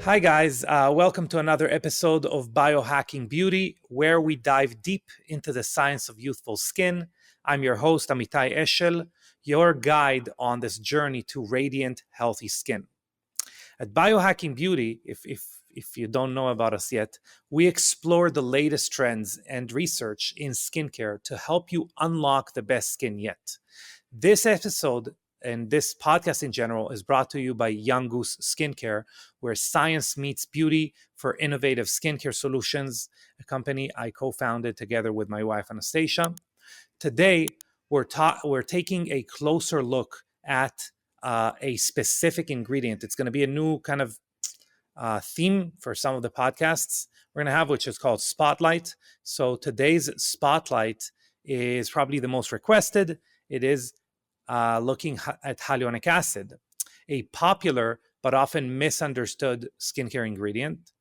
Hi, guys. Welcome to another episode of Biohacking Beauty, where we dive deep into the science of youthful skin. I'm your host, Amitai Eshel, your guide on this journey to radiant, healthy skin. At Biohacking Beauty, if you don't know about us yet, we explore the latest trends and research in skincare to help you unlock the best skin yet. This episode and this podcast in general is brought to you by Young Goose Skincare, where science meets beauty for innovative skincare solutions, a company I co-founded together with my wife, Anastasia. Today, we're taking a closer look at a specific ingredient. It's going to be a new kind of theme for some of the podcasts we're going to have, which is called Spotlight. So today's Spotlight is probably the most requested. It is looking at hyaluronic acid, a popular but often misunderstood skincare ingredient.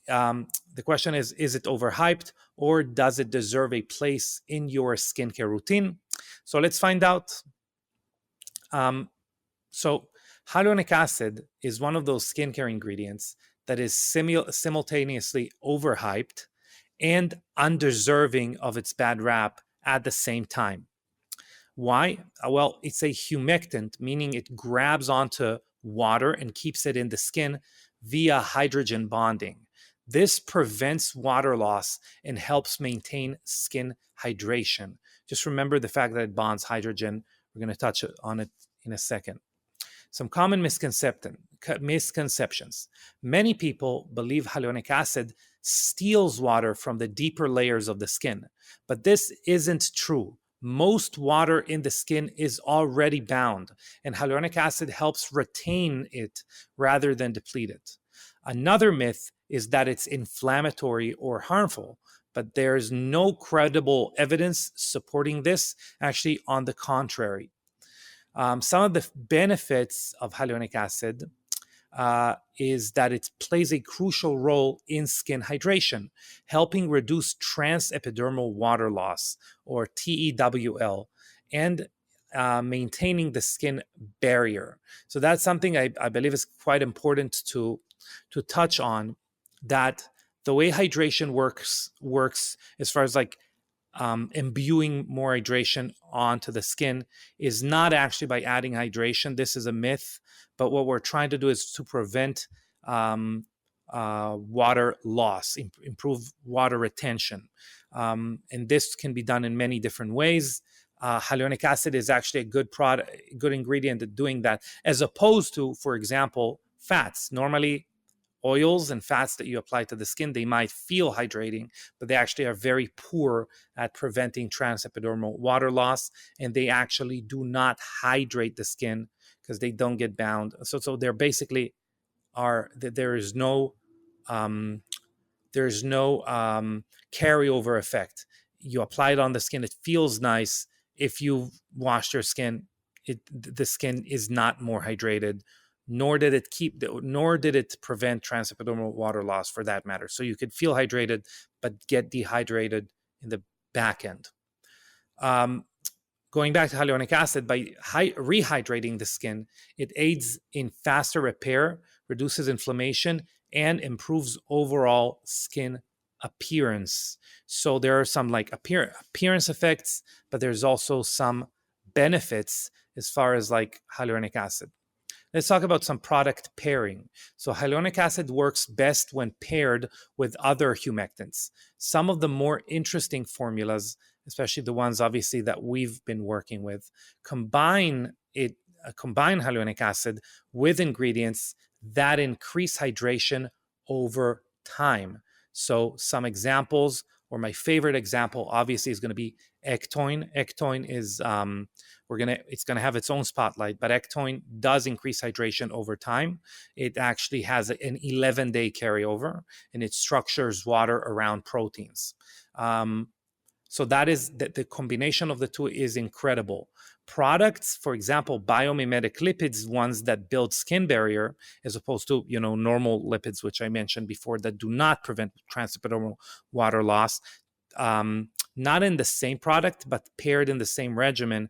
The question is it overhyped, or does it deserve a place in your skincare routine? So let's find out. So hyaluronic acid is one of those skincare ingredients that is simultaneously overhyped and undeserving of its bad rap at the same time. Why? Well, it's a humectant, meaning it grabs onto water and keeps it in the skin via hydrogen bonding. This prevents water loss and helps maintain skin hydration. Just remember the fact that it bonds hydrogen. We're going to touch on it in a second. Some common misconceptions. Many people believe hyaluronic acid steals water from the deeper layers of the skin, but this isn't true. Most water in the skin is already bound, and hyaluronic acid helps retain it rather than deplete it. Another myth is that it's inflammatory or harmful, but there's no credible evidence supporting this. Actually, on the contrary. Some of the benefits of hyaluronic acid is that it plays a crucial role in skin hydration, helping reduce transepidermal water loss, or TEWL, and maintaining the skin barrier. So that's something I believe is quite important to touch on, that the way hydration works as far as like imbuing more hydration onto the skin is not actually by adding hydration. This is a myth, but what we're trying to do is to prevent water loss, improve water retention. And this can be done in many different ways. Hyaluronic acid is actually a good ingredient at doing that, as opposed to, for example, fats. Normally, oils and fats that you apply to the skin, they might feel hydrating, but they actually are very poor at preventing transepidermal water loss, and they actually do not hydrate the skin because they don't get bound. So they're basically there's no carryover effect. You apply it on the skin, it feels nice. If you washed your skin, the skin is not more hydrated, nor did it prevent transepidermal water loss, for that matter. So you could feel hydrated, but get dehydrated in the back end. Going back to hyaluronic acid, by rehydrating the skin, it aids in faster repair, reduces inflammation, and improves overall skin appearance. So there are some like appearance effects, but there's also some benefits as far as like hyaluronic acid. Let's talk about some product pairing. So hyaluronic acid works best when paired with other humectants. Some of the more interesting formulas, especially the ones obviously that we've been working with, combine hyaluronic acid with ingredients that increase hydration over time. So some examples, or my favorite example, obviously, is going to be Ectoin. Ectoin is it's going to have its own spotlight, but Ectoin does increase hydration over time. It actually has an 11-day carryover, and it structures water around proteins. So that is the combination of the two is incredible. Products, for example, biomimetic lipids, ones that build skin barrier, as opposed to normal lipids, which I mentioned before, that do not prevent transepidermal water loss, not in the same product, but paired in the same regimen,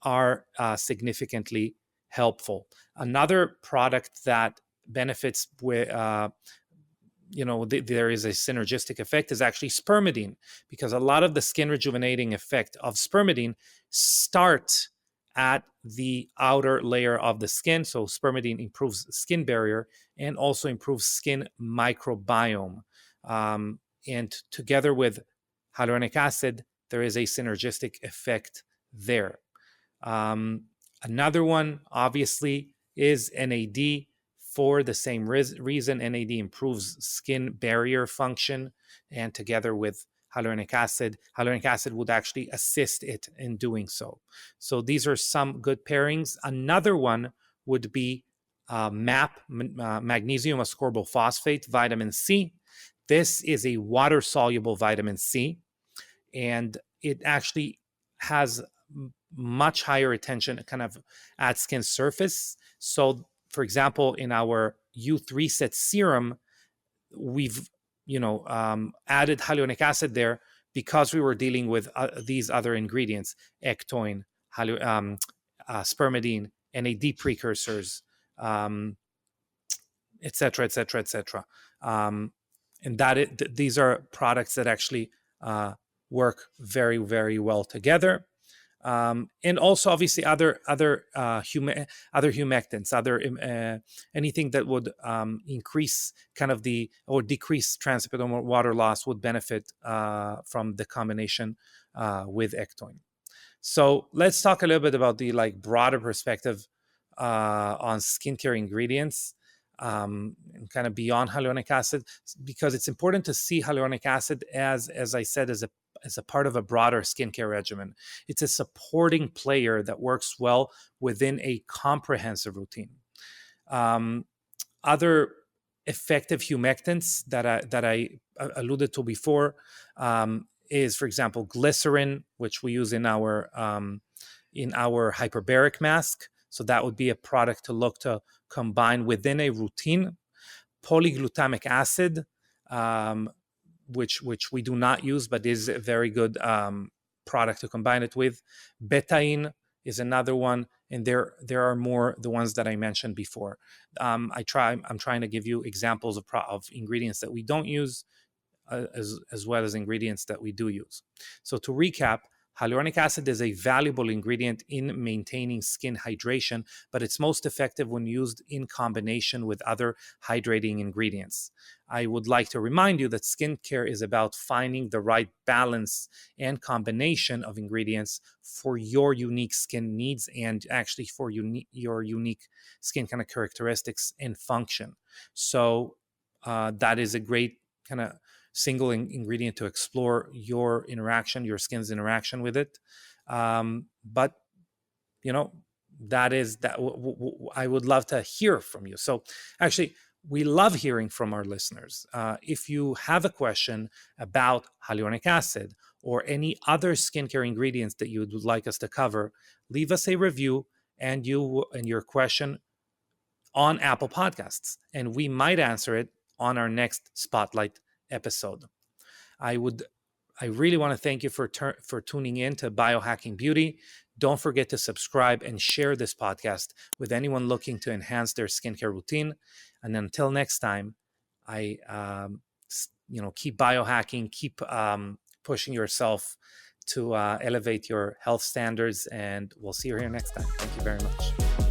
are significantly helpful. Another product that benefits with there is a synergistic effect is actually spermidine, because a lot of the skin rejuvenating effect of spermidine start at the outer layer of the skin. So spermidine improves skin barrier and also improves skin microbiome. And together with hyaluronic acid, there is a synergistic effect there. Another one, obviously, is NAD. For the same reason, NAD improves skin barrier function, and together with hyaluronic acid would actually assist it in doing so. So these are some good pairings. Another one would be MAP, magnesium ascorbyl phosphate, vitamin C. This is a water-soluble vitamin C, and it actually has much higher attention kind of at skin surface. So, for example, in our youth reset serum, we've added hyaluronic acid there because we were dealing with these other ingredients: ectoin, spermidine, NAD precursors, et cetera, et cetera, et cetera. And these are products that actually work very, very well together. And also, obviously, other humectants, anything that would increase kind of or decrease transepidermal water loss would benefit from the combination with ectoin. So let's talk a little bit about the broader perspective on skincare ingredients, and kind of beyond hyaluronic acid, because it's important to see hyaluronic acid as I said, as a part of a broader skincare regimen. It's a supporting player that works well within a comprehensive routine. Other effective humectants that I alluded to before is, for example, glycerin, which we use in our hyperbaric mask. So that would be a product to look to combine within a routine. Polyglutamic acid, which we do not use, but is a very good product to combine it with. Betaine is another one, and there are more, the ones that I mentioned before. I'm trying to give you examples of ingredients that we don't use, as well as ingredients that we do use. So to recap, hyaluronic acid is a valuable ingredient in maintaining skin hydration, but it's most effective when used in combination with other hydrating ingredients. I would like to remind you that skincare is about finding the right balance and combination of ingredients for your unique skin needs, and actually for your unique skin kind of characteristics and function. So that is a great kind of single ingredient to explore your skin's interaction with it. But I would love to hear from you. So actually, we love hearing from our listeners. If you have a question about hyaluronic acid or any other skincare ingredients that you would like us to cover, leave us a review and your question on Apple Podcasts, and we might answer it on our next Spotlight episode. I really want to thank you for tuning in to Biohacking Beauty. Don't forget to subscribe and share this podcast with anyone looking to enhance their skincare routine. And until next time, keep biohacking, keep pushing yourself to elevate your health standards, and we'll see you here next time. Thank you very much.